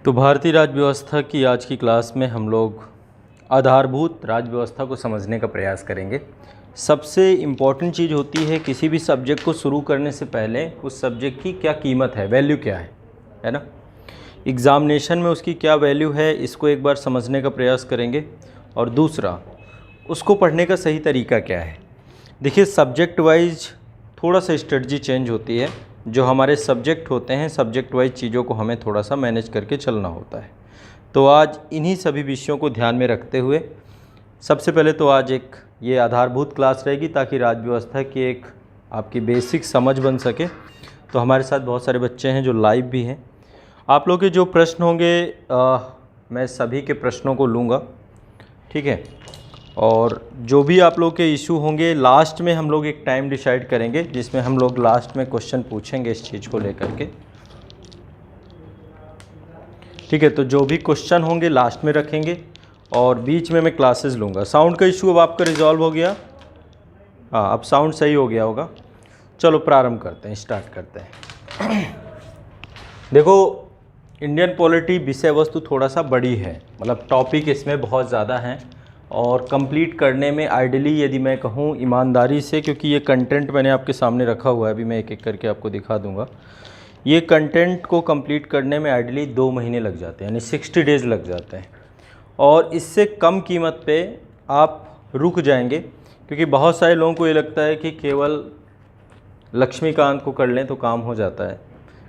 तो भारतीय राज्य व्यवस्था की आज की क्लास में हम लोग आधारभूत राज्य व्यवस्था को समझने का प्रयास करेंगे। सबसे इम्पॉर्टेंट चीज़ होती है किसी भी सब्जेक्ट को शुरू करने से पहले उस सब्जेक्ट की क्या कीमत है, वैल्यू क्या है ना। एग्ज़ामिनेशन में उसकी क्या वैल्यू है, इसको एक बार समझने का प्रयास करेंगे। और दूसरा, उसको पढ़ने का सही तरीका क्या है। देखिए, सब्जेक्ट वाइज थोड़ा सा स्ट्रेटजी चेंज होती है। जो हमारे सब्जेक्ट होते हैं, सब्जेक्ट वाइज चीज़ों को हमें थोड़ा सा मैनेज करके चलना होता है। तो आज इन्हीं सभी विषयों को ध्यान में रखते हुए सबसे पहले तो आज एक ये आधारभूत क्लास रहेगी ताकि राज्य व्यवस्था की एक आपकी बेसिक समझ बन सके। तो हमारे साथ बहुत सारे बच्चे हैं जो लाइव भी हैं। आप लोग के जो प्रश्न होंगे मैं सभी के प्रश्नों को लूँगा, ठीक है। और जो भी आप लोग के इशू होंगे लास्ट में हम लोग एक टाइम डिसाइड करेंगे जिसमें हम लोग लास्ट में क्वेश्चन पूछेंगे इस चीज़ को लेकर के, ठीक है। तो जो भी क्वेश्चन होंगे लास्ट में रखेंगे और बीच में मैं क्लासेस लूँगा। साउंड का इशू अब आपका रिजॉल्व हो गया? हाँ, अब साउंड सही हो गया होगा। चलो प्रारंभ करते हैं, स्टार्ट करते हैं। देखो, इंडियन पॉलिटी विषय वस्तु थोड़ा सा बड़ी है, मतलब टॉपिक इसमें बहुत ज़्यादा हैं और कंप्लीट करने में आइडियली यदि मैं कहूँ ईमानदारी से, क्योंकि ये कंटेंट मैंने आपके सामने रखा हुआ है, अभी मैं एक एक करके आपको दिखा दूँगा। ये कंटेंट को कंप्लीट करने में आइडियली 2 महीने लग जाते हैं, यानी 60 डेज़ लग जाते हैं। और इससे कम कीमत पे आप रुक जाएंगे, क्योंकि बहुत सारे लोगों को ये लगता है कि केवल लक्ष्मीकांत को कर लें तो काम हो जाता है।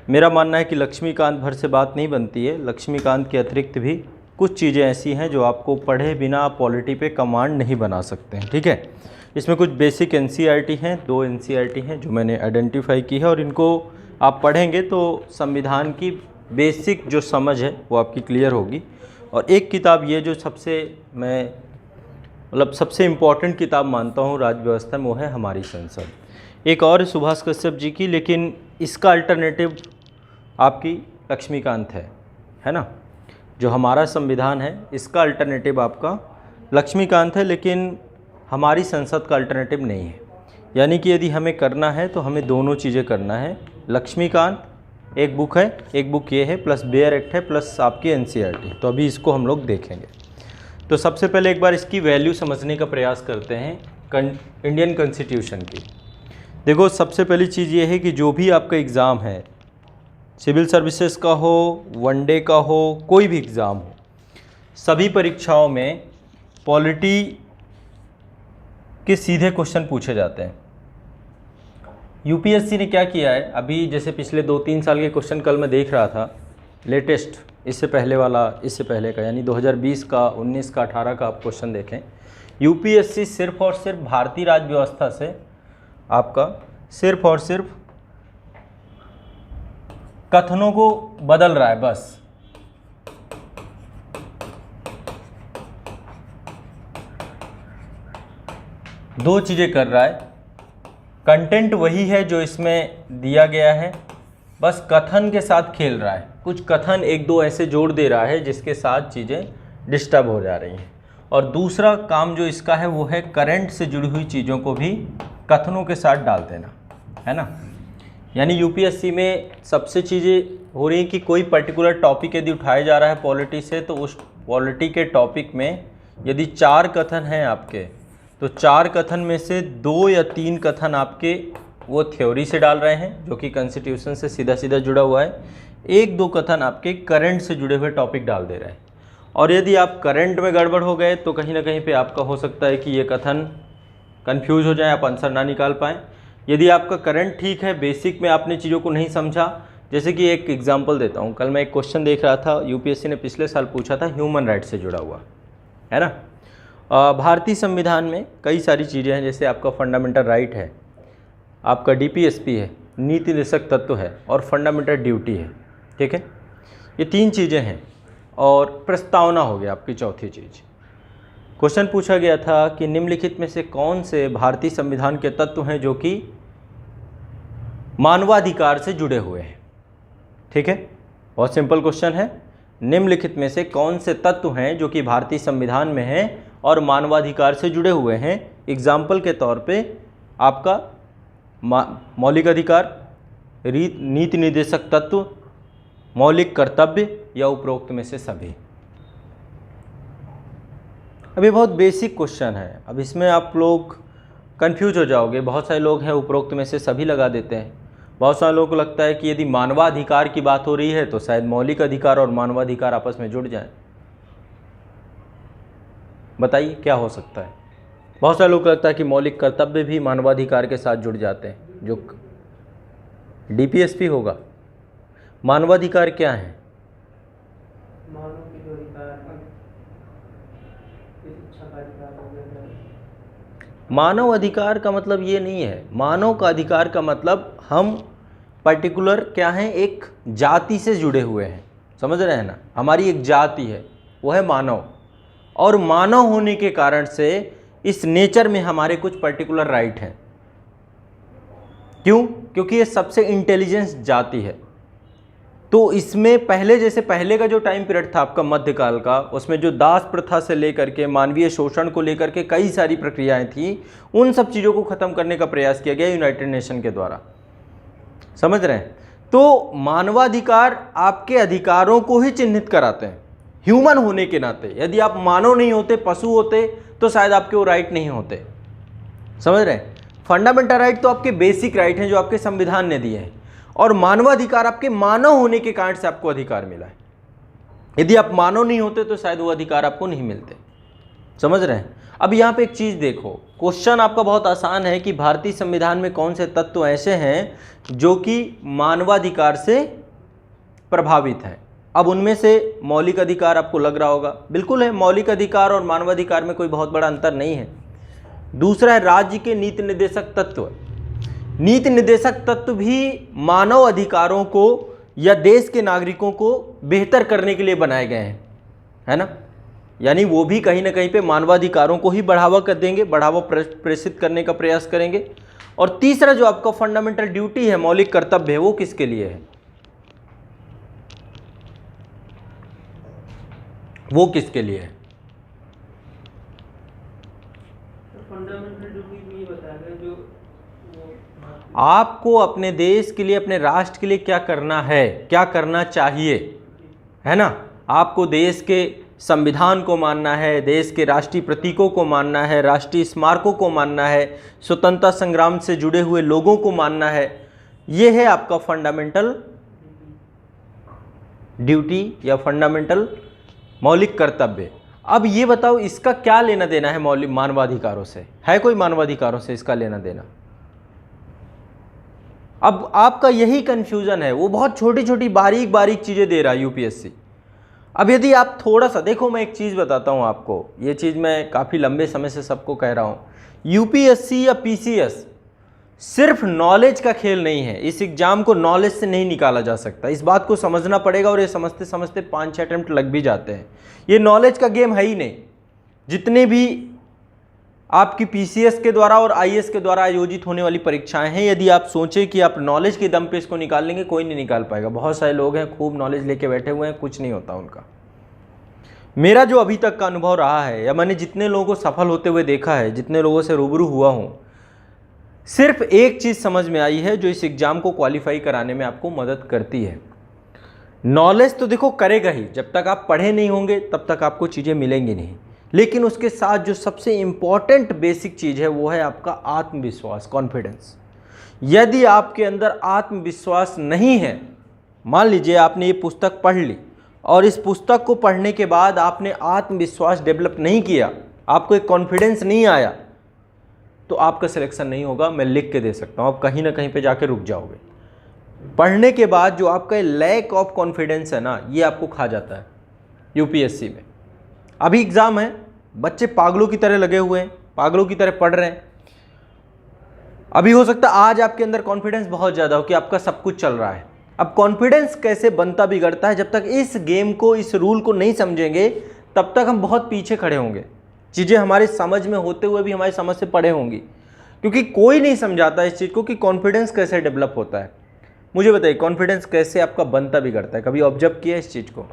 मेरा मानना है कि लक्ष्मीकांत भर से बात नहीं बनती है। लक्ष्मीकांत के अतिरिक्त भी कुछ चीज़ें ऐसी हैं जो आपको पढ़े बिना पॉलिटी पे कमांड नहीं बना सकते हैं, ठीक है। इसमें कुछ बेसिक एनसीईआरटी हैं, 2 एनसीईआरटी हैं जो मैंने आइडेंटिफाई की है, और इनको आप पढ़ेंगे तो संविधान की बेसिक जो समझ है वो आपकी क्लियर होगी। और एक किताब ये जो सबसे इम्पॉर्टेंट किताब मानता हूँ राज्य व्यवस्था में, वो है हमारी संसद। एक और सुभाष कश्यप जी की, लेकिन इसका अल्टरनेटिव आपकी लक्ष्मीकांत है ना। जो हमारा संविधान है इसका अल्टरनेटिव आपका लक्ष्मीकांत है, लेकिन हमारी संसद का अल्टरनेटिव नहीं है। यानी कि यदि हमें करना है तो हमें दोनों चीज़ें करना है। लक्ष्मीकांत एक बुक है, एक बुक ये है, प्लस बेयर एक्ट है, प्लस आपकी एनसीईआरटी। तो अभी इसको हम लोग देखेंगे। तो सबसे पहले एक बार इसकी वैल्यू समझने का प्रयास करते हैं इंडियन कॉन्स्टिट्यूशन की। देखो, सबसे पहली चीज़ ये है कि जो भी आपका एग्ज़ाम है, सिविल सर्विसेज का हो, वनडे का हो, कोई भी एग्ज़ाम हो, सभी परीक्षाओं में पॉलिटी के सीधे क्वेश्चन पूछे जाते हैं। यूपीएससी ने क्या किया है, अभी जैसे पिछले 2-3 साल के क्वेश्चन कल मैं देख रहा था, लेटेस्ट इससे पहले वाला, इससे पहले का, यानी 2020 का, 19 का, 18 का आप क्वेश्चन देखें। यूपीएससी सिर्फ और सिर्फ भारतीय राज्य व्यवस्था से आपका सिर्फ और सिर्फ कथनों को बदल रहा है, बस। दो चीज़ें कर रहा है। कंटेंट वही है जो इसमें दिया गया है, बस कथन के साथ खेल रहा है। कुछ कथन 1-2 ऐसे जोड़ दे रहा है जिसके साथ चीज़ें डिस्टर्ब हो जा रही हैं। और दूसरा काम जो इसका है वो है करंट से जुड़ी हुई चीज़ों को भी कथनों के साथ डाल देना, है ना। यानी यूपीएससी में सबसे चीज़ें हो रही हैं कि कोई पर्टिकुलर टॉपिक यदि उठाया जा रहा है पॉलिटी से, तो उस पॉलिटी के टॉपिक में यदि 4 कथन हैं आपके, तो 4 कथन में से 2 या 3 कथन आपके वो थ्योरी से डाल रहे हैं जो कि कॉन्स्टिट्यूशन से सीधा सीधा जुड़ा हुआ है। 1-2 कथन आपके करंट से जुड़े हुए टॉपिक डाल दे रहे हैं। और यदि आप करंट में गड़बड़ हो गए तो कहीं ना कहीं पे आपका हो सकता है कि ये कथन कंफ्यूज हो जाए, आप आंसर ना निकाल पाएँ। यदि आपका करंट ठीक है, बेसिक में आपने चीज़ों को नहीं समझा, जैसे कि एक एग्जांपल देता हूँ। कल मैं एक क्वेश्चन देख रहा था, यूपीएससी ने पिछले साल पूछा था ह्यूमन राइट से जुड़ा हुआ, है ना। भारतीय संविधान में कई सारी चीज़ें हैं, जैसे आपका फंडामेंटल राइट है, आपका डीपीएसपी है, नीति निर्देशक तत्व है, और फंडामेंटल ड्यूटी है, ठीक है। ये 3 चीज़ें हैं। और प्रस्तावना हो गया आपकी चौथी चीज़। क्वेश्चन पूछा गया था कि निम्नलिखित में से कौन से भारतीय संविधान के तत्व हैं जो कि मानवाधिकार से जुड़े हुए हैं, ठीक है। बहुत सिंपल क्वेश्चन है। निम्नलिखित में से कौन से तत्व हैं जो कि भारतीय संविधान में हैं और मानवाधिकार से जुड़े हुए हैं। एग्जाम्पल के तौर पे आपका मौलिक अधिकार, नीति निर्देशक तत्व, मौलिक कर्तव्य या उपरोक्त में से सभी। अब ये बहुत बेसिक क्वेश्चन है, अब इसमें आप लोग कंफ्यूज हो जाओगे। बहुत सारे लोग हैं उपरोक्त में से सभी लगा देते हैं। बहुत सारे लोगों को लगता है कि यदि मानवाधिकार की बात हो रही है तो शायद मौलिक अधिकार और मानवाधिकार आपस में जुड़ जाएं। बताइए क्या हो सकता है। बहुत सारे लोगों को लगता है कि मौलिक कर्तव्य भी मानवाधिकार के साथ जुड़ जाते हैं, जो डीपीएसपी होगा। मानवाधिकार क्या है? मानव अधिकार का मतलब ये नहीं है। मानव का अधिकार का मतलब हम पर्टिकुलर क्या हैं, एक जाति से जुड़े हुए हैं, समझ रहे हैं ना। हमारी एक जाति है, वो है मानव, और मानव होने के कारण से इस नेचर में हमारे कुछ पर्टिकुलर राइट हैं। क्यों? क्योंकि ये सबसे इंटेलिजेंस जाति है। तो इसमें पहले जैसे पहले का जो टाइम पीरियड था आपका मध्यकाल का, उसमें जो दास प्रथा से लेकर के मानवीय शोषण को लेकर के कई सारी प्रक्रियाएं थी, उन सब चीज़ों को ख़त्म करने का प्रयास किया गया यूनाइटेड नेशन के द्वारा, समझ रहे हैं। तो मानवाधिकार आपके अधिकारों को ही चिन्हित कराते हैं ह्यूमन होने के नाते। यदि आप मानव नहीं होते, पशु होते, तो शायद आपके वो राइट नहीं होते, समझ रहे हैं। फंडामेंटल राइट तो आपके बेसिक राइट हैं जो आपके संविधान ने दिए हैं, और मानवाधिकार आपके मानव होने के कारण से आपको अधिकार मिला है। यदि आप मानव नहीं होते तो शायद वो अधिकार आपको नहीं मिलते, समझ रहे हैं। अब यहाँ पे एक चीज़ देखो, क्वेश्चन आपका बहुत आसान है कि भारतीय संविधान में कौन से तत्व ऐसे हैं जो कि मानवाधिकार से प्रभावित हैं। अब उनमें से मौलिक अधिकार आपको लग रहा होगा, बिल्कुल है, मौलिक अधिकार और मानवाधिकार में कोई बहुत बड़ा अंतर नहीं है। दूसरा है राज्य के नीति निर्देशक तत्व। नीति निर्देशक तत्व भी मानव अधिकारों को या देश के नागरिकों को बेहतर करने के लिए बनाए गए हैं, है ना। यानी वो भी कहीं ना कहीं पे मानवाधिकारों को ही बढ़ावा कर देंगे, बढ़ावा प्रेषित करने का प्रयास करेंगे। और तीसरा जो आपका फंडामेंटल ड्यूटी है, मौलिक कर्तव्य है, वो किसके लिए है? वो किसके लिए है? फंडामेंटल ड्यूटी ये बताया जो आपको अपने देश के लिए, अपने राष्ट्र के लिए क्या करना है, क्या करना चाहिए, है ना। आपको देश के संविधान को मानना है, देश के राष्ट्रीय प्रतीकों को मानना है, राष्ट्रीय स्मारकों को मानना है, स्वतंत्रता संग्राम से जुड़े हुए लोगों को मानना है। ये है आपका फंडामेंटल ड्यूटी या फंडामेंटल मौलिक कर्तव्य। अब ये बताओ इसका क्या लेना देना है मौलिक मानवाधिकारों से? है कोई मानवाधिकारों से इसका लेना देना? अब आपका यही कंफ्यूजन है, वो बहुत छोटी छोटी बारीक बारीक चीज़ें दे रहा है यूपीएससी। अब यदि आप थोड़ा सा देखो, मैं एक चीज़ बताता हूँ आपको, ये चीज़ मैं काफ़ी लंबे समय से सबको कह रहा हूँ। यूपीएससी या पीसीएस सिर्फ नॉलेज का खेल नहीं है। इस एग्ज़ाम को नॉलेज से नहीं निकाला जा सकता, इस बात को समझना पड़ेगा। और ये समझते समझते 5-6 अटेम्प्ट लग भी जाते हैं। ये नॉलेज का गेम है ही नहीं। जितने भी आपकी पीसीएस के द्वारा और आईएएस के द्वारा आयोजित होने वाली परीक्षाएं हैं, यदि आप सोचें कि आप नॉलेज के दम पे इसको निकाल लेंगे, कोई नहीं निकाल पाएगा। बहुत सारे लोग हैं खूब नॉलेज लेके बैठे हुए हैं, कुछ नहीं होता उनका। मेरा जो अभी तक का अनुभव रहा है, या मैंने जितने लोगों को सफल होते हुए देखा है, जितने लोगों से रूबरू हुआ हूँ, सिर्फ एक चीज़ समझ में आई है जो इस एग्ज़ाम को क्वालिफाई कराने में आपको मदद करती है। नॉलेज तो देखो करेगा ही, जब तक आप पढ़े नहीं होंगे तब तक आपको चीज़ें मिलेंगी नहीं। लेकिन उसके साथ जो सबसे इम्पॉर्टेंट बेसिक चीज़ है वो है आपका आत्मविश्वास, कॉन्फिडेंस। यदि आपके अंदर आत्मविश्वास नहीं है, मान लीजिए आपने ये पुस्तक पढ़ ली और इस पुस्तक को पढ़ने के बाद आपने आत्मविश्वास डेवलप नहीं किया, आपको एक कॉन्फिडेंस नहीं आया, तो आपका सिलेक्शन नहीं होगा। मैं लिख के दे सकता हूँ, आप कहीं ना कहीं पे जाके रुक जाओगे। पढ़ने के बाद जो आपका लैक ऑफ कॉन्फिडेंस है ना, ये आपको खा जाता है यूपीएससी में। अभी एग्ज़ाम है, बच्चे पागलों की तरह लगे हुए हैं, पागलों की तरह पढ़ रहे हैं। अभी हो सकता है आज आपके अंदर कॉन्फिडेंस बहुत ज़्यादा हो कि आपका सब कुछ चल रहा है। अब कॉन्फिडेंस कैसे बनता बिगड़ता है, जब तक इस गेम को, इस रूल को नहीं समझेंगे तब तक हम बहुत पीछे खड़े होंगे। चीज़ें हमारे समझ में होते हुए भी हमारी समझ से परे होंगी, क्योंकि कोई नहीं समझाता इस चीज़ को कि कॉन्फिडेंस कैसे डेवलप होता है। मुझे बताइए कॉन्फिडेंस कैसे आपका बनता बिगड़ता है? कभी ऑब्जर्व किया है इस चीज़ को?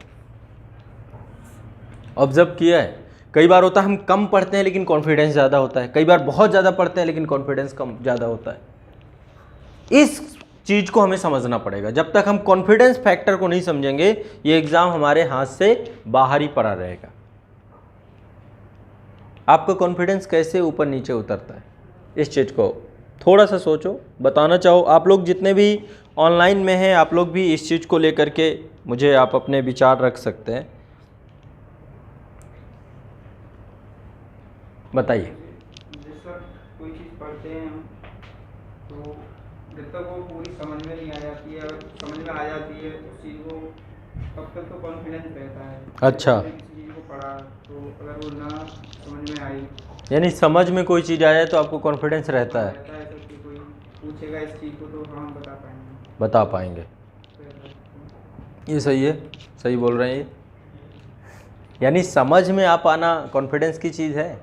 ऑब्जर्व किया है? कई बार होता है हम कम पढ़ते हैं लेकिन कॉन्फिडेंस ज़्यादा होता है, कई बार बहुत ज़्यादा पढ़ते हैं लेकिन कॉन्फिडेंस कम ज़्यादा होता है। इस चीज़ को हमें समझना पड़ेगा। जब तक हम कॉन्फिडेंस फैक्टर को नहीं समझेंगे, ये एग्ज़ाम हमारे हाथ से बाहर ही पड़ा रहेगा। आपका कॉन्फिडेंस कैसे ऊपर नीचे उतरता है, इस चीज़ को थोड़ा सा सोचो, बताना चाहो। आप लोग जितने भी ऑनलाइन में हैं, आप लोग भी इस चीज़ को लेकर के मुझे आप अपने विचार रख सकते हैं। बताइए। जैसा कोई चीज़ पढ़ते हैं हम, तो जब तक वो पूरी समझ में नहीं आ जाती है, और समझ में आ जाती है उस चीज़ को, तब तक तो कॉन्फिडेंस रहता है। अच्छा। किसी चीज़ को पढ़ा तो अगर वो ना समझ में आई, यानी समझ में कोई चीज़ आ जाए तो आपको कॉन्फिडेंस रहता है, तो कि कोई पूछेगा इस चीज़ को तो हम बता पाएंगे। ये सही है, सही बोल रहे हैं ये। यानी समझ में आ पाना कॉन्फिडेंस की चीज़ है।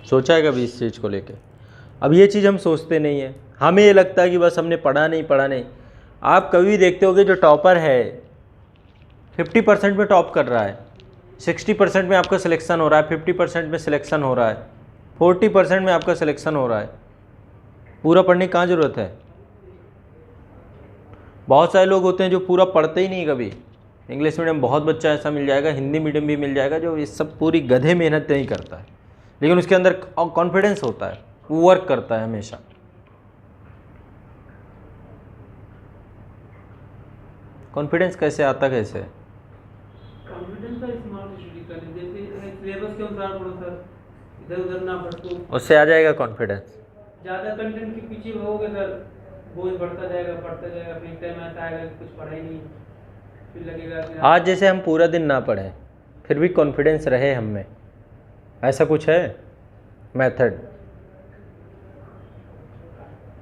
सोचा है कभी इस चीज़ को लेके? अब ये चीज़ हम सोचते नहीं है, हमें ये लगता है कि बस हमने पढ़ा नहीं। आप कभी भी देखते होगे जो टॉपर है 50% में टॉप कर रहा है, 60% में आपका सिलेक्शन हो रहा है, 50% में सिलेक्शन हो रहा है, 40% में आपका सिलेक्शन हो रहा है, पूरा पढ़ने की कहाँ ज़रूरत है? बहुत सारे लोग होते हैं जो पूरा पढ़ते ही नहीं कभी। इंग्लिश मीडियम बहुत बच्चा ऐसा मिल जाएगा, हिंदी मीडियम भी मिल जाएगा, जो ये सब पूरी गधे मेहनत नहीं करता है, लेकिन उसके अंदर कॉन्फिडेंस होता है, वो वर्क करता है हमेशा। कॉन्फिडेंस कैसे आता, कैसे? कॉन्फिडेंस का इस्तेमाल स्टडी करें, जैसे सिलेबस के अनुसार पढ़ो सर, इधर उधर ना भटको, उससे आ जाएगा कॉन्फिडेंस। ज़्यादा कंटेंट के पीछे होगे सर, बोझ बढ़ता जाएगा, फिर टाइम ऐसा आएगा कि कुछ पढ़ा ही नहीं, फिर लगेगा कि आज जैसे हम पूरा दिन ना पढ़ें फिर भी कॉन्फिडेंस रहे हम में, ऐसा कुछ है मेथड?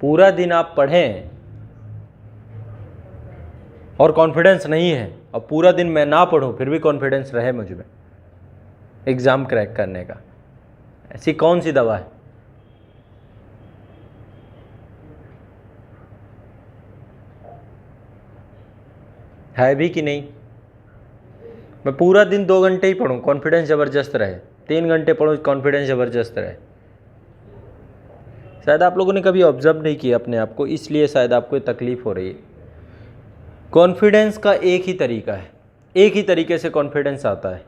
पूरा दिन आप पढ़ें और कॉन्फिडेंस नहीं है, और पूरा दिन मैं ना पढूं फिर भी कॉन्फिडेंस रहे मुझ में एग्ज़ाम क्रैक करने का, ऐसी कौन सी दवा है भी कि नहीं? मैं पूरा दिन 2 घंटे ही पढूं, कॉन्फिडेंस ज़बरदस्त रहे, 3 घंटे पढूं, कॉन्फिडेंस ज़बरदस्त रहे। शायद आप लोगों ने कभी ऑब्जर्व नहीं किया अपने आप को, इसलिए शायद आपको तकलीफ़ हो रही है। कॉन्फिडेंस का एक ही तरीका है, एक ही तरीके से कॉन्फिडेंस आता है,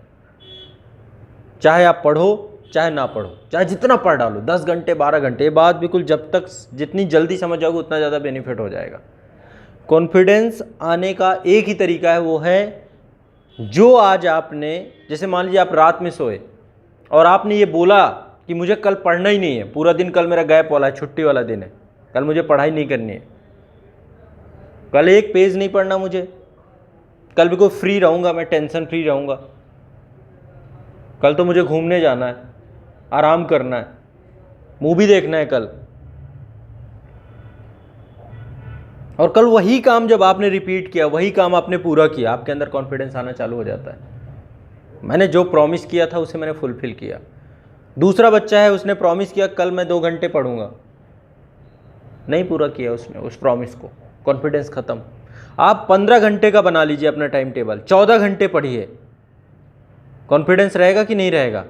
चाहे आप पढ़ो चाहे ना पढ़ो, चाहे जितना पढ़ डालो, 10 घंटे 12 घंटे, ये बात बिल्कुल जब तक जितनी जल्दी समझ जाओगे उतना ज़्यादा बेनिफिट हो जाएगा। कॉन्फिडेंस आने का एक ही तरीका है, वो है जो आज आपने, जैसे मान लीजिए आप रात में सोए और आपने ये बोला कि मुझे कल पढ़ना ही नहीं है, पूरा दिन कल मेरा गैप वाला है, छुट्टी वाला दिन है, कल मुझे पढ़ाई नहीं करनी है, कल एक पेज नहीं पढ़ना मुझे, कल बिल्कुल फ्री रहूँगा, मैं टेंशन फ्री रहूँगा, कल तो मुझे घूमने जाना है, आराम करना है, मूवी देखना है कल। और कल वही काम जब आपने रिपीट किया, वही काम आपने पूरा किया, आपके अंदर कॉन्फिडेंस आना चालू हो जाता है। मैंने जो प्रॉमिस किया था उसे मैंने फुलफिल किया। दूसरा बच्चा है, उसने प्रॉमिस किया कल मैं 2 घंटे पढ़ूंगा, नहीं पूरा किया उसने उस प्रॉमिस को, कॉन्फिडेंस ख़त्म। आप 15 घंटे का बना लीजिए अपना टाइम टेबल, 14 घंटे पढ़िए, कॉन्फिडेंस रहेगा कि नहीं रहेगा?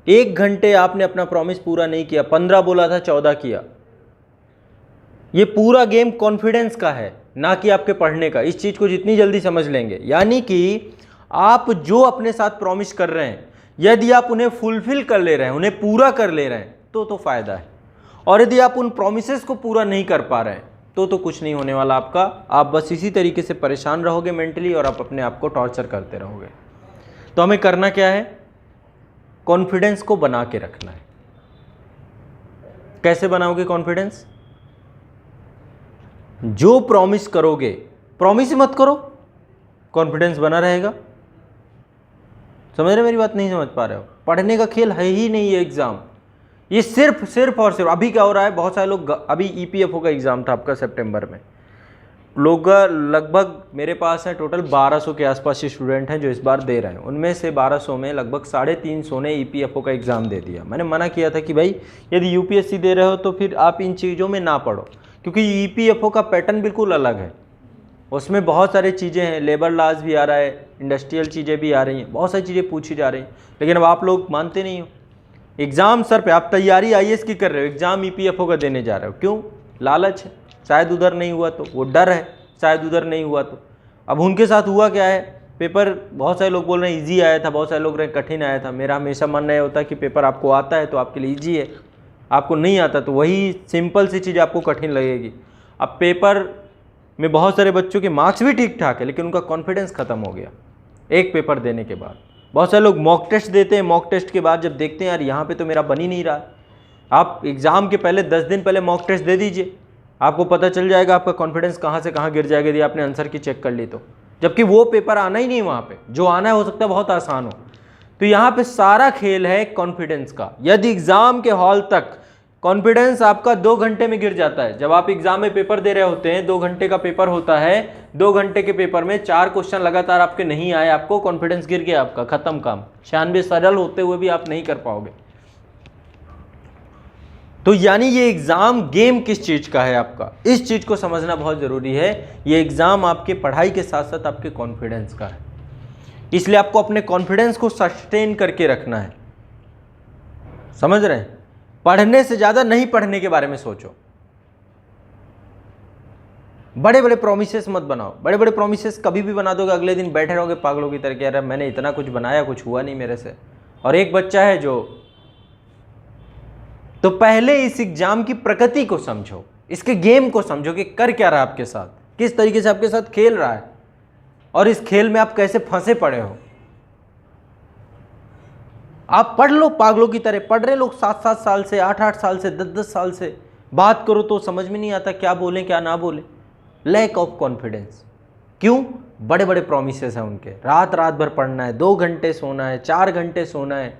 1 घंटे आपने अपना प्रॉमिस पूरा नहीं किया, 15 बोला था 14 किया। ये पूरा गेम कॉन्फिडेंस का है, ना कि आपके पढ़ने का। इस चीज़ को जितनी जल्दी समझ लेंगे, यानी कि आप जो अपने साथ प्रॉमिस कर रहे हैं, यदि आप उन्हें फुलफिल कर ले रहे हैं, उन्हें पूरा कर ले रहे हैं, तो फ़ायदा है। और यदि आप उन प्रॉमिसेस को पूरा नहीं कर पा रहे हैं तो कुछ नहीं होने वाला आपका। आप बस इसी तरीके से परेशान रहोगे मेंटली, और आप अपने आप को टॉर्चर करते रहोगे। तो हमें करना क्या है? कॉन्फिडेंस को बना के रखना है। कैसे बनाओगे कॉन्फिडेंस? जो प्रॉमिस करोगे, प्रॉमिस ही मत करो, कॉन्फिडेंस बना रहेगा। समझ रहे मेरी बात? नहीं समझ पा रहे हो? पढ़ने का खेल है ही नहीं ये एग्ज़ाम। ये सिर्फ और सिर्फ, अभी क्या हो रहा है, बहुत सारे लोग, अभी ईपीएफओ का एग्ज़ाम था आपका सितंबर में, लोग लगभग मेरे पास है टोटल 1200 के आसपास स्टूडेंट हैं जो इस बार दे रहे हैं। उनमें से 1200 में लगभग 350 ने ईपीएफओ का एग्ज़ाम दे दिया। मैंने मना किया था कि भाई यदि यूपीएससी दे रहे हो तो फिर आप इन चीज़ों में ना पढ़ो, क्योंकि ईपीएफओ का पैटर्न बिल्कुल अलग है। उसमें बहुत सारी चीज़ें हैं, लेबर लॉज भी आ रहा है, इंडस्ट्रियल चीज़ें भी आ रही हैं, बहुत सारी चीज़ें पूछी जा रही हैं, लेकिन अब आप लोग मानते नहीं हो। एग्ज़ाम सर पे, आप तैयारी आईएएस की कर रहे हो, एग्ज़ाम ईपीएफओ का देने जा रहे हो, क्यों? लालच है, शायद उधर नहीं हुआ तो, वो डर है शायद उधर नहीं हुआ तो। अब उनके साथ हुआ क्या है, पेपर बहुत सारे लोग बोल रहे हैं इजी आया था, बहुत सारे लोग रहे कठिन आया था। मेरा हमेशा मानना ये होता है कि पेपर आपको आता है तो आपके लिए ईजी है, आपको नहीं आता तो वही सिंपल सी चीज़ आपको कठिन लगेगी। अब पेपर में बहुत सारे बच्चों के मार्क्स भी ठीक ठाक है, लेकिन उनका कॉन्फिडेंस ख़त्म हो गया एक पेपर देने के बाद। बहुत सारे लोग मॉक टेस्ट देते हैं, मॉक टेस्ट के बाद जब देखते हैं यार यहाँ पे तो मेरा बन ही नहीं रहा। आप एग्ज़ाम के पहले 10 दिन पहले मॉक टेस्ट दे दीजिए, आपको पता चल जाएगा आपका कॉन्फिडेंस कहाँ से कहाँ गिर जाएगा यदि आपने आंसर की चेक कर ली तो। जबकि वो पेपर आना ही नहीं, वहाँ पे जो आना है हो सकता है बहुत आसान हो। तो यहाँ पे सारा खेल है कॉन्फिडेंस का। यदि एग्ज़ाम के हॉल तक कॉन्फिडेंस आपका 2 घंटे में गिर जाता है, जब आप एग्जाम में पेपर दे रहे होते हैं, 2 घंटे का पेपर होता है, 2 घंटे के पेपर में 4 क्वेश्चन लगातार आपके नहीं आए, आपको कॉन्फिडेंस गिर गया, आपका खत्म काम। 96 सरल होते हुए भी आप नहीं कर पाओगे। तो यानी ये एग्जाम गेम किस चीज का है आपका, इस चीज को समझना बहुत जरूरी है। ये एग्जाम आपके पढ़ाई के साथ साथ आपके कॉन्फिडेंस का है, इसलिए आपको अपने कॉन्फिडेंस को सस्टेन करके रखना है। समझ रहे हैं? पढ़ने से ज्यादा नहीं पढ़ने के बारे में सोचो। बड़े बड़े प्रोमिसेस मत बनाओ। बड़े बड़े प्रोमिसेस कभी भी बना दोगे, अगले दिन बैठे रहोगे पागलों की तरह, यार मैंने इतना कुछ बनाया, कुछ हुआ नहीं मेरे से। और एक बच्चा है जो, तो पहले इस एग्जाम की प्रकृति को समझो, इसके गेम को समझो कि कर क्या रहा है आपके साथ, किस तरीके से आपके साथ खेल रहा है, और इस खेल में आप कैसे फंसे पड़े हो। आप पढ़ लो पागलों की तरह, पढ़ रहे लोग 7-7 साल से, 8-8 साल से, 10-10 साल से। बात करो तो समझ में नहीं आता क्या बोलें क्या ना बोले। Lack of confidence. क्यों? बड़े बड़े प्रोमिसेस हैं उनके, रात रात भर पढ़ना है, 2 घंटे सोना है, 4 घंटे सोना है,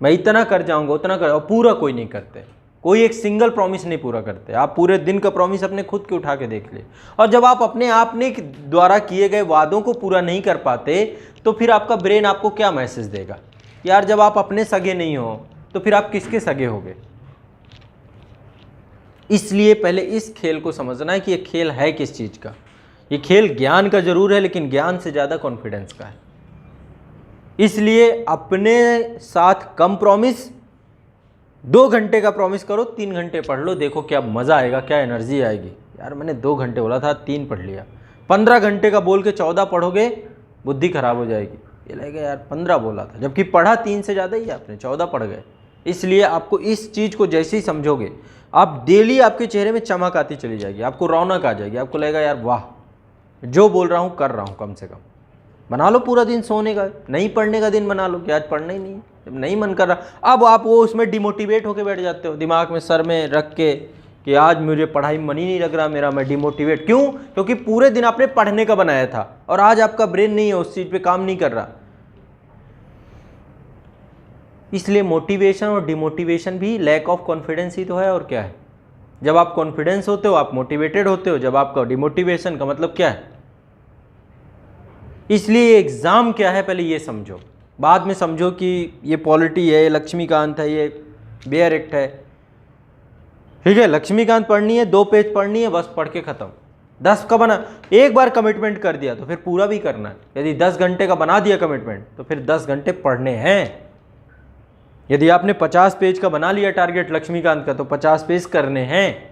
मैं इतना कर जाऊंगा उतना कर, और पूरा कोई नहीं करते। कोई एक सिंगल प्रॉमिस नहीं पूरा करते। आप पूरे दिन का प्रॉमिस अपने खुद के उठा के देख ले, और जब आप अपने आप ने द्वारा किए गए वादों को पूरा नहीं कर पाते तो फिर आपका ब्रेन आपको क्या मैसेज देगा? यार जब आप अपने सगे नहीं हो तो फिर आप किसके सगे होगे? इसलिए पहले इस खेल को समझना है कि ये खेल है किस चीज का। ये खेल ज्ञान का जरूर है, लेकिन ज्ञान से ज्यादा कॉन्फिडेंस का है। इसलिए अपने साथ कम प्रॉमिस, 2 घंटे का प्रॉमिस करो, 3 घंटे पढ़ लो, देखो क्या मजा आएगा, क्या एनर्जी आएगी। यार मैंने 2 घंटे बोला था, 3 पढ़ लिया। 15 घंटे का बोल के 14 पढ़ोगे, बुद्धि खराब हो जाएगी। ये लगेगा यार 15 बोला था, जबकि पढ़ा 3 से ज़्यादा ही आपने, 14 पढ़ गए। इसलिए आपको इस चीज़ को जैसे ही समझोगे, आप डेली आपके चेहरे में चमक आती चली जाएगी, आपको रौनक आ जाएगी, आपको लगेगा यार वाह, जो बोल रहा हूँ कर रहा हूँ। कम से कम बना लो पूरा दिन सोने का, नहीं पढ़ने का दिन बना लो कि आज पढ़ना ही नहीं है। जब नहीं मन कर रहा, अब आप वो उसमें डिमोटिवेट होकर बैठ जाते हो, दिमाग में सर में रख के कि आज मुझे पढ़ाई में मन ही नहीं लग रहा मेरा, मैं डिमोटिवेट। क्यों? क्योंकि पूरे दिन आपने पढ़ने का बनाया था और आज आपका ब्रेन नहीं है, उस चीज़ पे काम नहीं कर रहा। इसलिए मोटिवेशन और डिमोटिवेशन भी लैक ऑफ कॉन्फिडेंस ही तो है, और क्या है। जब आप कॉन्फिडेंस होते हो आप मोटिवेटेड होते हो, जब आपका डिमोटिवेशन का मतलब क्या है। इसलिए एग्जाम क्या है पहले ये समझो, बाद में समझो कि ये पॉलिटी है, लक्ष्मीकांत है, ये बेयर एक्ट है। ठीक है, लक्ष्मीकांत पढ़नी है, 2 पेज पढ़नी है, बस पढ़ के खत्म। 10 का बना, एक बार कमिटमेंट कर दिया तो फिर पूरा भी करना है। यदि 10 घंटे का बना दिया कमिटमेंट तो फिर 10 घंटे पढ़ने हैं। यदि आपने 50 पेज का बना लिया टारगेट लक्ष्मीकांत का तो 50 पेज करने हैं।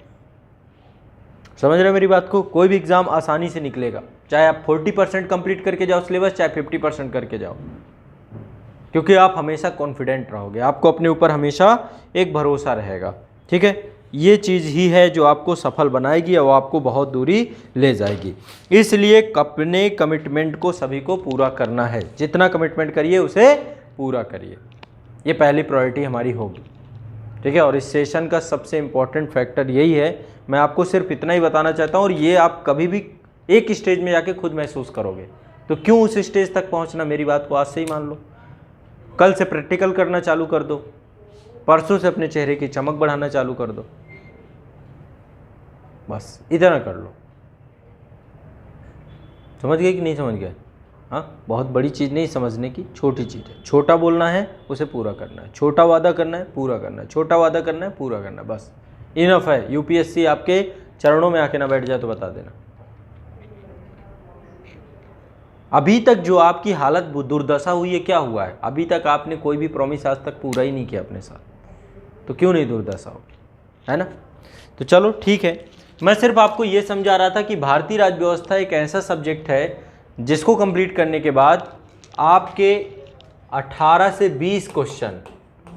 समझ रहे मेरी बात को? कोई भी एग्जाम आसानी से निकलेगा, चाहे आप 40% कंप्लीट करके जाओ सिलेबस, चाहे 50% करके जाओ, क्योंकि आप हमेशा कॉन्फिडेंट रहोगे, आपको अपने ऊपर हमेशा एक भरोसा रहेगा। ठीक है, ये चीज़ ही है जो आपको सफल बनाएगी और आपको बहुत दूरी ले जाएगी। इसलिए अपने कमिटमेंट को सभी को पूरा करना है, जितना कमिटमेंट करिए उसे पूरा करिए, ये पहली प्रायोरिटी हमारी होगी। ठीक है, और इस सेशन का सबसे इम्पॉर्टेंट फैक्टर यही है। मैं आपको सिर्फ इतना ही बताना चाहता हूँ, और ये आप कभी भी एक स्टेज में जाके खुद महसूस करोगे। तो क्यों उस स्टेज तक पहुँचना, मेरी बात को आज से ही मान लो। कल से प्रैक्टिकल करना चालू कर दो, परसों से अपने चेहरे की चमक बढ़ाना चालू कर दो, बस इतना कर लो। समझ गए कि नहीं समझ गए? हाँ, बहुत बड़ी चीज़ नहीं समझने की, छोटी चीज़ है। छोटा बोलना है, उसे पूरा करना है। छोटा वादा करना है, पूरा करना है। छोटा वादा करना है, पूरा करना है, बस इनफ है। यूपीएससी आपके चरणों में आके ना बैठ जाए तो बता देना। अभी तक जो आपकी हालत दुर्दशा हुई है, क्या हुआ है? अभी तक आपने कोई भी प्रॉमिस आज तक पूरा ही नहीं किया अपने साथ। तो क्यों नहीं दुर्दशा होगी, है ना। तो चलो ठीक है, मैं सिर्फ आपको ये समझा रहा था कि भारतीय राज्य व्यवस्था एक ऐसा सब्जेक्ट है जिसको कंप्लीट करने के बाद आपके 18 से 20 क्वेश्चन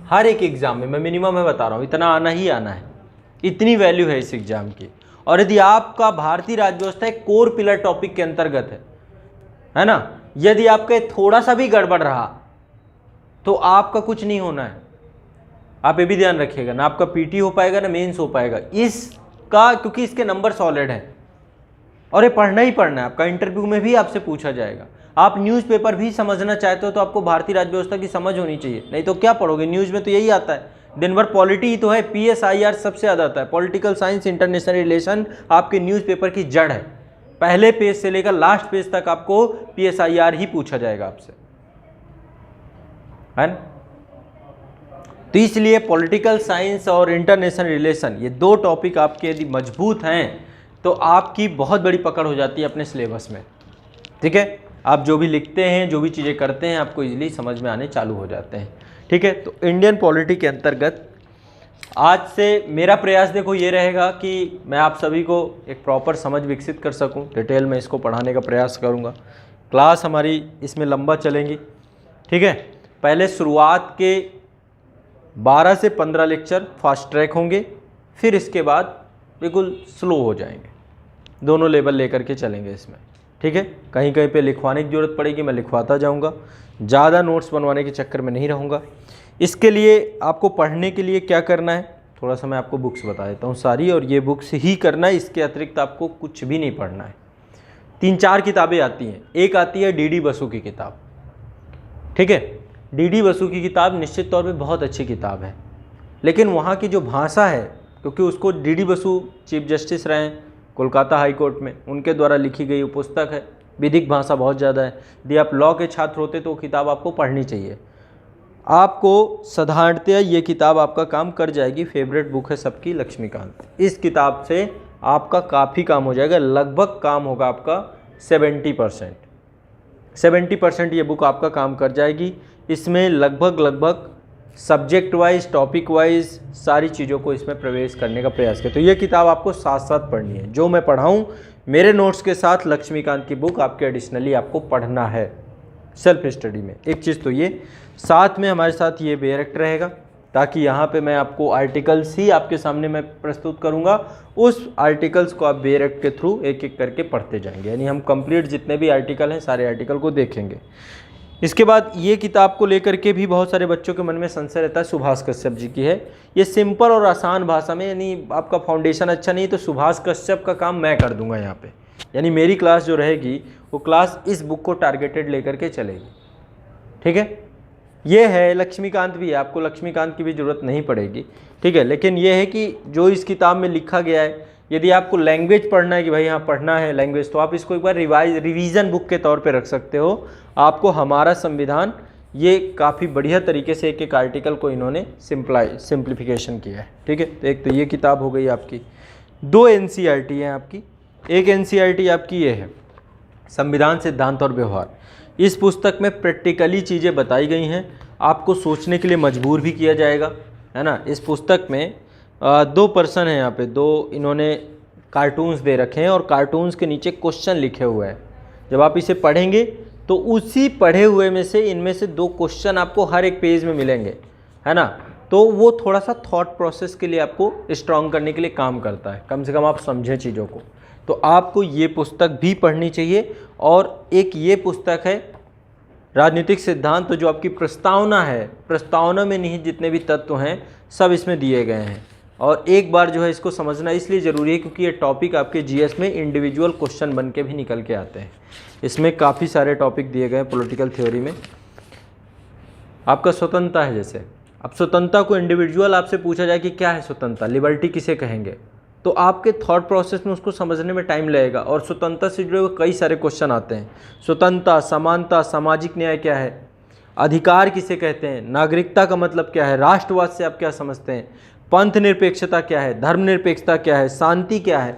हर एक एग्ज़ाम में, मैं मिनिमम है बता रहा हूँ, इतना आना ही आना है, इतनी वैल्यू है इस एग्ज़ाम की। और यदि आपका भारतीय राज्य व्यवस्था एक कोर पिलर टॉपिक के अंतर्गत है ना, यदि आपका थोड़ा सा भी गड़बड़ रहा तो आपका कुछ नहीं होना है। आप ये भी ध्यान रखिएगा, ना आपका पीटी हो पाएगा ना मेंस हो पाएगा इसका, क्योंकि इसके नंबर सॉलिड हैं और ये पढ़ना ही पढ़ना है। आपका इंटरव्यू में भी आपसे पूछा जाएगा। आप न्यूज़पेपर भी समझना चाहते हो तो आपको भारतीय राज्य व्यवस्था की समझ होनी चाहिए, नहीं तो क्या पढ़ोगे, न्यूज़ में तो यही आता है, दिन भर पॉलिटी ही तो है, PSIR सबसे ज़्यादा आता है, पॉलिटिकल साइंस इंटरनेशनल रिलेशन आपके न्यूज़पेपर की जड़ है। पहले पेज से लेकर लास्ट पेज तक आपको PSIR ही पूछा जाएगा आपसे, है ना। तो इसलिए पॉलिटिकल साइंस और इंटरनेशनल रिलेशन ये दो टॉपिक आपके यदि मजबूत हैं तो आपकी बहुत बड़ी पकड़ हो जाती है अपने सिलेबस में, ठीक है। आप जो भी लिखते हैं, जो भी चीज़ें करते हैं, आपको इजीली समझ में आने चालू हो जाते हैं, ठीक है। तो इंडियन पॉलिटी के अंतर्गत आज से मेरा प्रयास देखो ये रहेगा कि मैं आप सभी को एक प्रॉपर समझ विकसित कर सकूं, डिटेल में इसको पढ़ाने का प्रयास करूंगा। क्लास हमारी इसमें लंबा चलेंगी, ठीक है। पहले शुरुआत के 12 से 15 लेक्चर फास्ट ट्रैक होंगे, फिर इसके बाद बिल्कुल स्लो हो जाएंगे, दोनों लेवल लेकर के चलेंगे इसमें, ठीक है। कहीं कहीं पे लिखवाने की ज़रूरत पड़ेगी, मैं लिखवाता जाऊंगा, ज़्यादा नोट्स बनवाने के चक्कर में नहीं रहूँगा। इसके लिए आपको पढ़ने के लिए क्या करना है, थोड़ा सा मैं आपको बुक्स बता देता हूँ सारी, और ये बुक्स ही करना है, इसके अतिरिक्त आपको कुछ भी नहीं पढ़ना है। 3-4 किताबें आती हैं। एक आती है DD बसु की किताब, ठीक है। DD बसु की किताब निश्चित तौर पे बहुत अच्छी किताब है, लेकिन वहाँ की जो भाषा है, क्योंकि उसको DD बसु चीफ जस्टिस रहे हैं कोलकाता हाई कोर्ट में, उनके द्वारा लिखी गई पुस्तक है, विधिक भाषा बहुत ज़्यादा है। यदि आप लॉ के छात्र होते तो किताब आपको पढ़नी चाहिए। आपको साधारणतया ये किताब आपका काम कर जाएगी, फेवरेट बुक है सबकी लक्ष्मीकांत। इस किताब से आपका काफ़ी काम हो जाएगा, लगभग काम होगा आपका 70% ये बुक आपका काम कर जाएगी। इसमें लगभग सब्जेक्ट वाइज, टॉपिक वाइज सारी चीज़ों को इसमें प्रवेश करने का प्रयास किया। तो ये किताब आपको साथ साथ पढ़नी है, जो मैं पढ़ाऊँ मेरे नोट्स के साथ लक्ष्मीकांत की बुक आपके एडिशनली आपको पढ़ना है सेल्फ स्टडी में। एक चीज़ तो ये, साथ में हमारे साथ ये बेरेक्ट रहेगा, ताकि यहाँ पे मैं आपको आर्टिकल्स ही आपके सामने मैं प्रस्तुत करूँगा, उस आर्टिकल्स को आप बेरेक्ट के थ्रू एक एक करके पढ़ते जाएंगे, यानी हम कंप्लीट जितने भी आर्टिकल हैं सारे आर्टिकल को देखेंगे। इसके बाद ये किताब को लेकर के भी बहुत सारे बच्चों के मन में संशय रहता है, सुभाष कश्यप जी की है। ये सिंपल और आसान भाषा में, यानी आपका फाउंडेशन अच्छा नहीं तो सुभाष कश्यप का काम मैं कर दूंगा यहाँ पे, यानी मेरी क्लास जो रहेगी वो क्लास इस बुक को टारगेटेड लेकर के चलेगी, ठीक है। ये है लक्ष्मीकांत भी है, आपको लक्ष्मीकांत की भी ज़रूरत नहीं पड़ेगी, ठीक है। लेकिन ये है कि जो इस किताब में लिखा गया है, यदि आपको लैंग्वेज पढ़ना है कि भाई हाँ पढ़ना है लैंग्वेज, तो आप इसको एक बार रिवीजन बुक के तौर पे रख सकते हो। आपको हमारा संविधान ये काफ़ी बढ़िया तरीके से एक एक आर्टिकल को इन्होंने सिंप्लीफिकेशन किया है, ठीक है। तो एक तो ये किताब हो गई आपकी। 2 NCERT हैं आपकी। एक NCERT आपकी ये है संविधान सिद्धांत और व्यवहार। इस पुस्तक में प्रैक्टिकली चीज़ें बताई गई हैं, आपको सोचने के लिए मजबूर भी किया जाएगा, है ना। इस पुस्तक में 2 पर्सन हैं यहाँ पे, 2 इन्होंने कार्टून्स दे रखे हैं और कार्टून्स के नीचे क्वेश्चन लिखे हुए हैं। जब आप इसे पढ़ेंगे तो उसी पढ़े हुए में से इनमें से 2 क्वेश्चन आपको हर एक पेज में मिलेंगे, है ना। तो वो थोड़ा सा थॉट प्रोसेस के लिए आपको स्ट्रॉन्ग करने के लिए काम करता है, कम से कम आप समझें चीज़ों को। तो आपको ये पुस्तक भी पढ़नी चाहिए। और एक ये पुस्तक है राजनीतिक सिद्धांत, तो जो आपकी प्रस्तावना है, प्रस्तावना में निहित जितने भी तत्व हैं सब इसमें दिए गए हैं। और एक बार जो है इसको समझना इसलिए ज़रूरी है क्योंकि ये टॉपिक आपके GS में इंडिविजुअल क्वेश्चन बन के भी निकल के आते हैं। इसमें काफ़ी सारे टॉपिक दिए गए हैं पॉलिटिकल थ्योरी में। आपका स्वतंत्रता है, जैसे अब स्वतंत्रता को इंडिविजुअल आपसे पूछा जाए कि क्या है स्वतंत्रता, लिबर्टी किसे कहेंगे, तो आपके थॉट प्रोसेस में उसको समझने में टाइम लगेगा। और स्वतंत्रता से जुड़े हुए कई सारे क्वेश्चन आते हैं। स्वतंत्रता, समानता, सामाजिक न्याय क्या है, अधिकार किसे कहते हैं, नागरिकता का मतलब क्या है, राष्ट्रवाद से आप क्या समझते हैं, पंथ निरपेक्षता क्या है, धर्मनिरपेक्षता क्या है, शांति क्या है,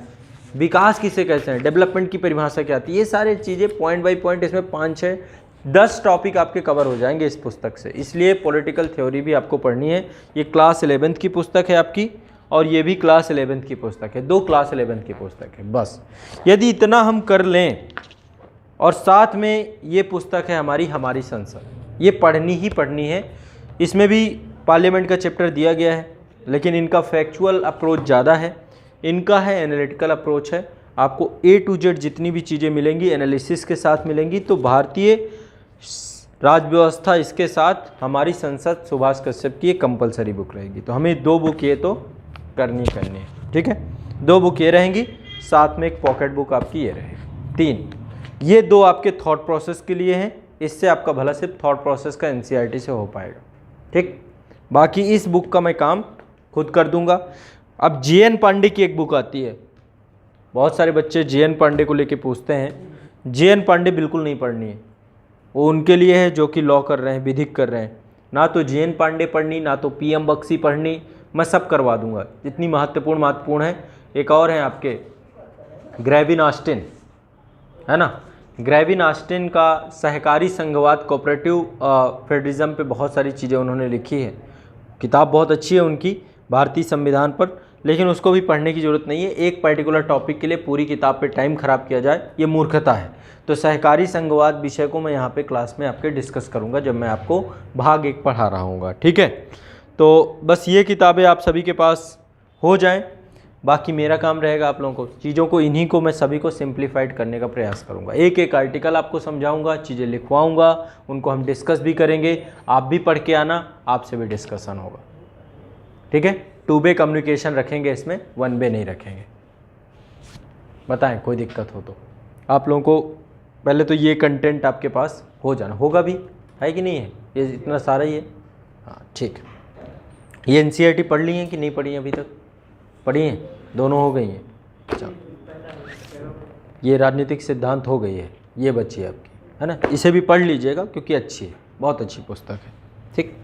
विकास किसे कहते हैं, डेवलपमेंट की परिभाषा क्या आती है। ये सारी चीज़ें पॉइंट बाय पॉइंट इसमें 5-6 10 टॉपिक आपके कवर हो जाएंगे इस पुस्तक से। इसलिए पॉलिटिकल थ्योरी भी आपको पढ़नी है। ये क्लास 11th की पुस्तक है आपकी, और ये भी क्लास 11th की पुस्तक है, 2 क्लास 11th की पुस्तक है। बस यदि इतना हम कर लें, और साथ में ये पुस्तक है हमारी संसद, ये पढ़नी ही पढ़नी है। इसमें भी पार्लियामेंट का चैप्टर दिया गया है, लेकिन इनका फैक्चुअल अप्रोच ज़्यादा है, इनका है एनालिटिकल अप्रोच है। आपको A to Z जितनी भी चीज़ें मिलेंगी एनालिसिस के साथ मिलेंगी। तो भारतीय राज व्यवस्था, इसके साथ हमारी संसद सुभाष कश्यप की एक कंपलसरी बुक रहेगी। तो हमें 2 बुक ये तो करनी है, ठीक है। 2 बुक ये रहेंगी, साथ में एक पॉकेट बुक आपकी ये रहेगी। 3 ये 2 आपके थॉट प्रोसेस के लिए हैं। इससे आपका भला सिर्फ थॉट प्रोसेस का NCERT से हो पाएगा, ठीक। बाकी इस बुक का मैं काम खुद कर दूंगा। अब JN पांडे की एक बुक आती है, बहुत सारे बच्चे JN पांडे को लेके पूछते हैं। JN पांडे बिल्कुल नहीं पढ़नी है, वो उनके लिए है जो कि लॉ कर रहे हैं, विधिक कर रहे हैं। ना तो JN पांडे पढ़नी, ना तो PM बख्शी पढ़नी, मैं सब करवा दूंगा जितनी महत्वपूर्ण है। एक और हैं आपके ग्रेविन ऑस्टिन, है ना। ग्रेविन ऑस्टिन का सहकारी संघवाद, कोऑपरेटिव फेडरलिज्म पे बहुत सारी चीज़ें उन्होंने लिखी है। किताब बहुत अच्छी है उनकी, भारतीय संविधान पर, लेकिन उसको भी पढ़ने की ज़रूरत नहीं है। एक पर्टिकुलर टॉपिक के लिए पूरी किताब पे टाइम ख़राब किया जाए, ये मूर्खता है। तो सहकारी संघवाद विषय को मैं यहाँ पे क्लास में आपके डिस्कस करूँगा जब मैं आपको भाग 1 पढ़ा रहा हूँगा, ठीक है। तो बस ये किताबें आप सभी के पास हो जाएं। बाकी मेरा काम रहेगा आप लोगों को चीज़ों को, इन्हीं को मैं सभी को सिंप्लीफाइड करने का प्रयास करूँगा। एक एक आर्टिकल आपको समझाऊँगा, चीज़ें लिखवाऊँगा, उनको हम डिस्कस भी करेंगे। आप भी पढ़ के आना, आपसे भी डिस्कशन होगा, ठीक है। 2 वे कम्युनिकेशन रखेंगे इसमें, 1 वे नहीं रखेंगे। बताएं कोई दिक्कत हो तो। आप लोगों को पहले तो ये कंटेंट आपके पास हो जाना होगा भी, है कि नहीं है, ये इतना सारा ही है। हाँ ठीक है। ये NCERT पढ़ ली हैं कि नहीं पढ़ी हैं अभी तक? पढ़ी हैं, दोनों हो गई हैं। अच्छा, ये राजनीतिक सिद्धांत हो गई है, ये बच्ची है आपकी, है ना। इसे भी पढ़ लीजिएगा क्योंकि अच्छी है, बहुत अच्छी पुस्तक है, ठीक।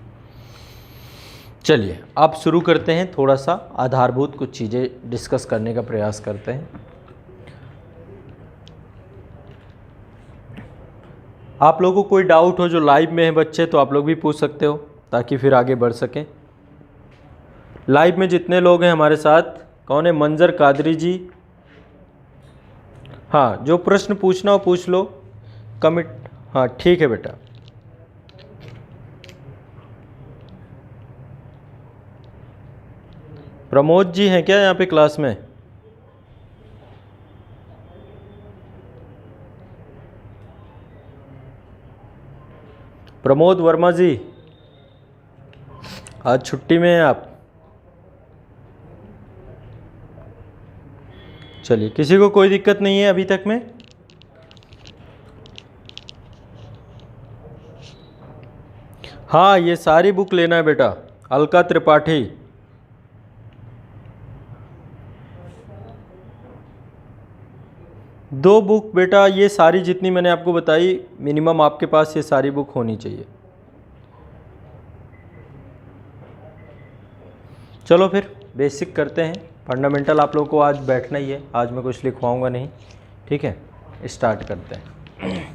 चलिए आप शुरू करते हैं, थोड़ा सा आधारभूत कुछ चीज़ें डिस्कस करने का प्रयास करते हैं। आप लोगों को कोई डाउट हो जो लाइव में है बच्चे, तो आप लोग भी पूछ सकते हो ताकि फिर आगे बढ़ सकें। लाइव में जितने लोग हैं हमारे साथ, कौन है? मंजर कादरी जी। हाँ, जो प्रश्न पूछना हो पूछ लो, कमिट। हाँ ठीक है बेटा। प्रमोद जी हैं क्या यहाँ पे क्लास में? प्रमोद वर्मा जी, आज छुट्टी में हैं आप? चलिए, किसी को कोई दिक्कत नहीं है अभी तक में? हाँ, ये सारी बुक लेना है बेटा, अलका त्रिपाठी। दो बुक बेटा, ये सारी जितनी मैंने आपको बताई, मिनिमम आपके पास ये सारी बुक होनी चाहिए। चलो फिर बेसिक करते हैं, फंडामेंटल आप लोगों को आज बैठना ही है, आज मैं कुछ लिखवाऊंगा नहीं, ठीक है। स्टार्ट करते हैं।